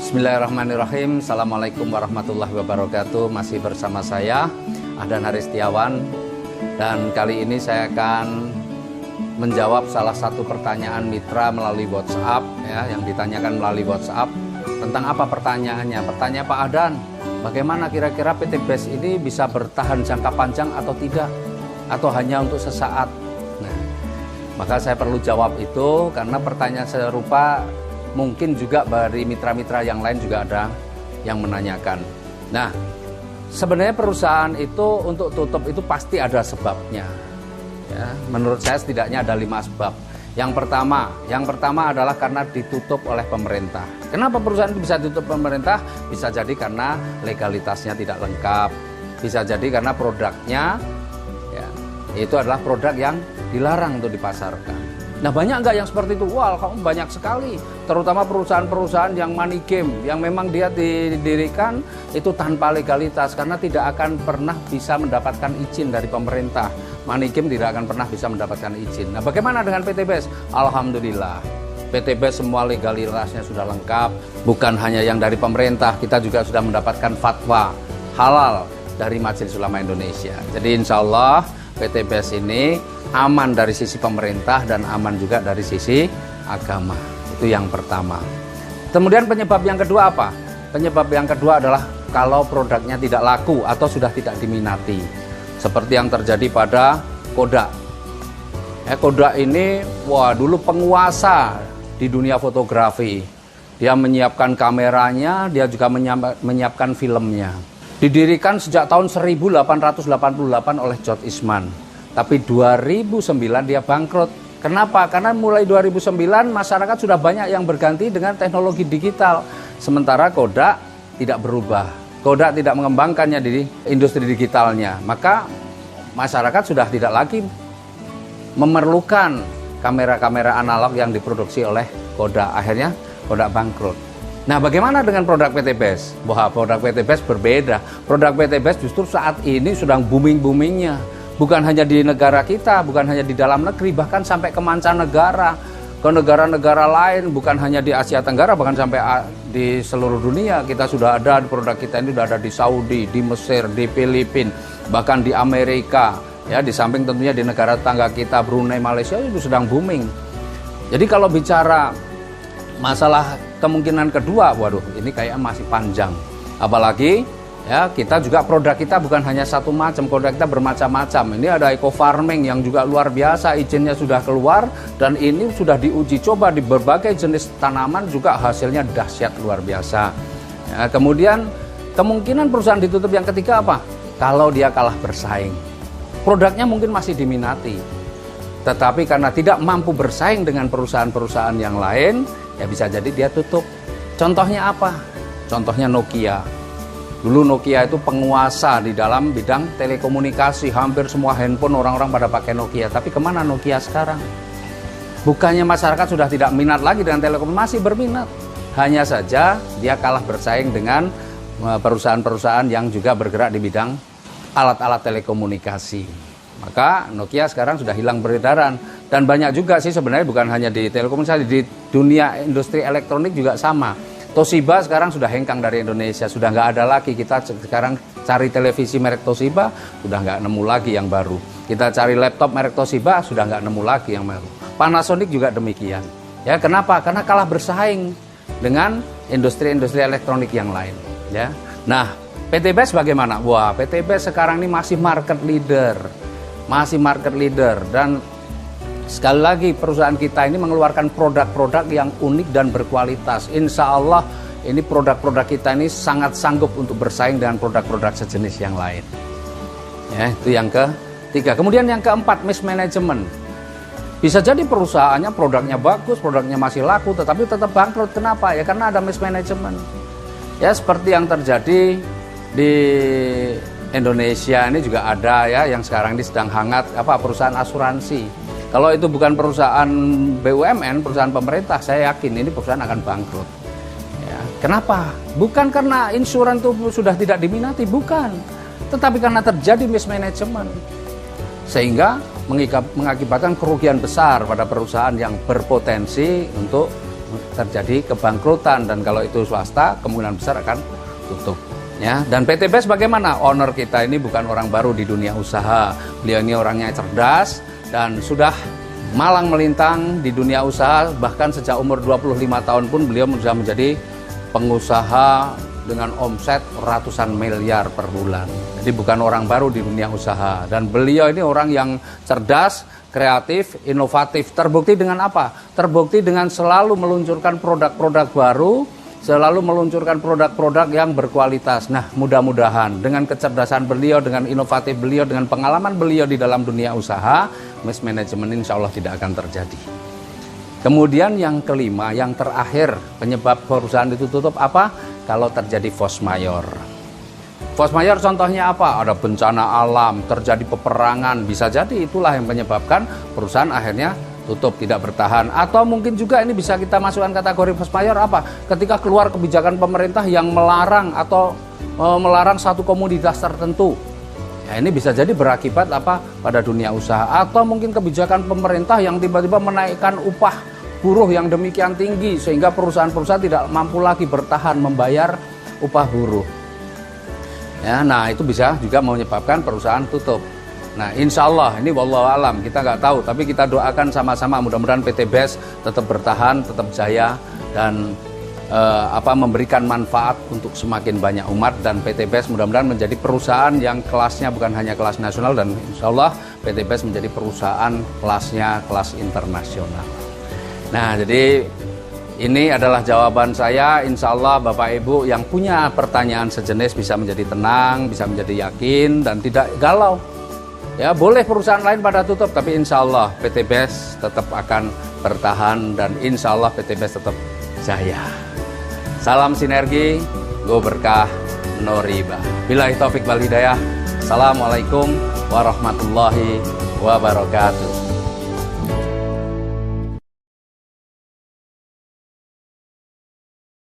Bismillahirrahmanirrahim. Assalamualaikum warahmatullahi wabarakatuh. Masih bersama saya Ahdan Haristiawan, dan kali ini saya akan menjawab salah satu pertanyaan mitra melalui WhatsApp ya, yang ditanyakan melalui WhatsApp. Tentang apa pertanyaannya? Pertanyaan Pak Ahdan, bagaimana kira-kira PT BES ini bisa bertahan jangka panjang atau tidak, atau hanya untuk sesaat? Nah, maka saya perlu jawab itu karena pertanyaan serupa mungkin juga dari mitra-mitra yang lain juga ada yang menanyakan. Nah, sebenarnya perusahaan itu untuk tutup itu pasti ada sebabnya. Ya, menurut saya setidaknya ada 5 sebab. Yang pertama adalah karena ditutup oleh pemerintah. Kenapa perusahaan itu bisa ditutup pemerintah? Bisa jadi karena legalitasnya tidak lengkap. Bisa jadi karena produknya ya, itu adalah produk yang dilarang untuk dipasarkan. Nah, banyak nggak yang seperti itu? Wah, kamu banyak sekali. Terutama perusahaan-perusahaan yang money game, yang memang dia didirikan itu tanpa legalitas, karena tidak akan pernah bisa mendapatkan izin dari pemerintah. Money game tidak akan pernah bisa mendapatkan izin. Nah, bagaimana dengan PT BES? Alhamdulillah, PT BES semua legalitasnya sudah lengkap. Bukan hanya yang dari pemerintah, kita juga sudah mendapatkan fatwa halal dari Majelis Ulama Indonesia. Jadi insya Allah PT BES ini aman dari sisi pemerintah dan aman juga dari sisi agama. Itu yang pertama. Kemudian penyebab yang kedua apa? Penyebab yang kedua adalah kalau produknya tidak laku atau sudah tidak diminati. Seperti yang terjadi pada Kodak. Kodak ini dulu penguasa di dunia fotografi. Dia menyiapkan kameranya, dia juga menyiapkan filmnya. Didirikan sejak tahun 1888 oleh George Eastman. Tapi 2009 dia bangkrut. Kenapa? Karena mulai 2009 masyarakat sudah banyak yang berganti dengan teknologi digital. Sementara Kodak tidak berubah. Kodak tidak mengembangkannya di industri digitalnya. Maka masyarakat sudah tidak lagi memerlukan kamera-kamera analog yang diproduksi oleh Kodak. Akhirnya Kodak bangkrut. Nah, bagaimana dengan produk PT BES? Wah, produk PT BES berbeda. Produk PT BES justru saat ini sedang booming-boomingnya. Bukan hanya di negara kita, bukan hanya di dalam negeri, bahkan sampai ke mancanegara, ke negara-negara lain, bukan hanya di Asia Tenggara, bahkan sampai di seluruh dunia. Kita sudah ada, produk kita ini sudah ada di Saudi, di Mesir, di Filipina, bahkan di Amerika, ya, di samping tentunya di negara tetangga kita, Brunei, Malaysia itu sedang booming. Jadi kalau bicara masalah kemungkinan kedua, waduh, ini kayaknya masih panjang. Apalagi ya, kita juga produk kita bukan hanya satu macam, produk kita bermacam-macam. Ini ada eco farming yang juga luar biasa, izinnya sudah keluar dan ini sudah diuji coba di berbagai jenis tanaman, juga hasilnya dahsyat luar biasa. Ya, kemudian kemungkinan perusahaan ditutup yang ketiga apa? Kalau dia kalah bersaing. Produknya mungkin masih diminati, tetapi karena tidak mampu bersaing dengan perusahaan-perusahaan yang lain, ya bisa jadi dia tutup. Contohnya apa? Contohnya Nokia. Dulu Nokia itu penguasa di dalam bidang telekomunikasi. Hampir semua handphone orang-orang pada pakai Nokia. Tapi kemana Nokia sekarang? Bukannya masyarakat sudah tidak minat lagi dengan telekomunikasi, masih berminat. Hanya saja dia kalah bersaing dengan perusahaan-perusahaan yang juga bergerak di bidang alat-alat telekomunikasi. Maka Nokia sekarang sudah hilang beredaran. Dan banyak juga sih sebenarnya, bukan hanya di telekomunikasi, di dunia industri elektronik juga sama. Toshiba sekarang sudah hengkang dari Indonesia, sudah nggak ada lagi. Kita sekarang cari televisi merek Toshiba, sudah nggak nemu lagi yang baru. Kita cari laptop merek Toshiba, sudah nggak nemu lagi yang baru. Panasonic juga demikian. Ya, kenapa? Karena kalah bersaing dengan industri-industri elektronik yang lain. Ya, nah PT BES bagaimana? Wah, PT BES sekarang ini masih market leader, dan sekali lagi perusahaan kita ini mengeluarkan produk-produk yang unik dan berkualitas. Insya Allah ini produk-produk kita ini sangat sanggup untuk bersaing dengan produk-produk sejenis yang lain. Ya, itu yang ketiga. Kemudian yang keempat, mismanagement. Bisa jadi perusahaannya produknya bagus, produknya masih laku, tetapi tetap bangkrut. Kenapa? Ya karena ada mismanagement. Ya seperti yang terjadi di Indonesia ini juga ada ya, yang sekarang ini sedang hangat, perusahaan asuransi. Kalau itu bukan perusahaan BUMN, perusahaan pemerintah, saya yakin ini perusahaan akan bangkrut. Ya, kenapa? Bukan karena insuran itu sudah tidak diminati, bukan. Tetapi karena terjadi mismanagement. Sehingga mengakibatkan kerugian besar pada perusahaan yang berpotensi untuk terjadi kebangkrutan, dan kalau itu swasta kemungkinan besar akan tutup. Ya, dan PT BES bagaimana? Owner kita ini bukan orang baru di dunia usaha. Beliau ini orangnya cerdas dan sudah malang melintang di dunia usaha, bahkan sejak umur 25 tahun pun beliau sudah menjadi pengusaha dengan omset ratusan miliar per bulan. Jadi bukan orang baru di dunia usaha, dan beliau ini orang yang cerdas, kreatif, inovatif. Terbukti dengan apa? Terbukti dengan selalu meluncurkan produk-produk baru, selalu meluncurkan produk-produk yang berkualitas. Nah, mudah-mudahan dengan kecerdasan beliau, dengan inovatif beliau, dengan pengalaman beliau di dalam dunia usaha, mismanagement insya Allah tidak akan terjadi. Kemudian yang kelima, yang terakhir, penyebab perusahaan itu tutup apa? Kalau terjadi force majeure. Force majeure contohnya apa? Ada bencana alam, terjadi peperangan, bisa jadi itulah yang menyebabkan perusahaan akhirnya tutup, tidak bertahan. Atau mungkin juga ini bisa kita masukkan kategori force majeure apa? Ketika keluar kebijakan pemerintah yang melarang atau melarang satu komoditas tertentu. Ya, ini bisa jadi berakibat apa pada dunia usaha. Atau mungkin kebijakan pemerintah yang tiba-tiba menaikkan upah buruh yang demikian tinggi sehingga perusahaan-perusahaan tidak mampu lagi bertahan membayar upah buruh. Ya, nah itu bisa juga menyebabkan perusahaan tutup. Nah, insya Allah ini wallahu alam, kita nggak tahu, tapi kita doakan sama-sama mudah-mudahan PT BES tetap bertahan, tetap jaya, dan memberikan manfaat untuk semakin banyak umat, dan PT BES mudah-mudahan menjadi perusahaan yang kelasnya bukan hanya kelas nasional, dan insya Allah PT BES menjadi perusahaan kelasnya kelas internasional. Nah, jadi ini adalah jawaban saya. Insya Allah Bapak Ibu yang punya pertanyaan sejenis bisa menjadi tenang, bisa menjadi yakin, dan tidak galau. Ya, boleh perusahaan lain pada tutup, tapi insya Allah PT BES tetap akan bertahan, dan insya Allah PT BES tetap jaya. Salam sinergi, go berkah, no riba. Billahi taufik wal hidayah. Assalamualaikum warahmatullahi wabarakatuh.